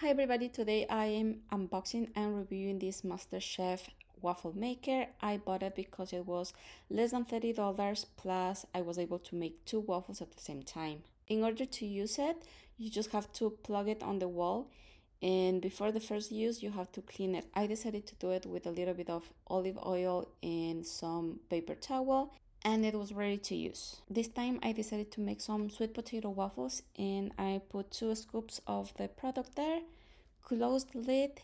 Hi everybody, today I am unboxing and reviewing this MasterChef waffle maker. I bought it because it was less than $30 plus I was able to make two waffles at the same time. In order to use it, you just have to plug it on the wall, and before the first use you have to clean it. I decided to do it with a little bit of olive oil and some paper towel, and it was ready to use. This time I decided to make some sweet potato waffles, and I put 2 scoops of the product there, close the lid,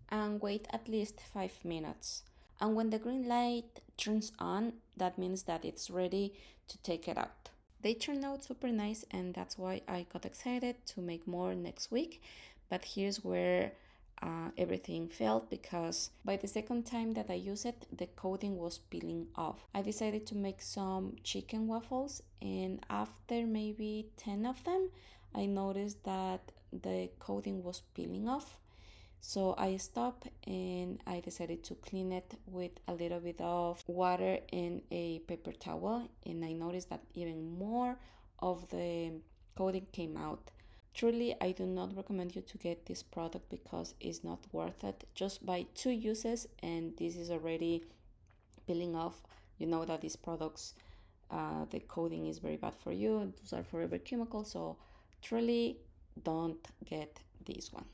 and wait at least 5 minutes. And when the green light turns on, that means that it's ready to take it out. They turned out super nice, and that's why I got excited to make more next week. But here's where everything failed, because by the second time that I used it, the coating was peeling off. I decided to make some chicken waffles, and after maybe 10 of them, I noticed that the coating was peeling off. So I stopped and I decided to clean it with a little bit of water and a paper towel, and I noticed that even more of the coating came out. Truly, I do not recommend you to get this product because it's not worth it. Just buy 2 uses and this is already peeling off. You know that these products, the coating is very bad for you. Those are forever chemicals, so truly don't get this one.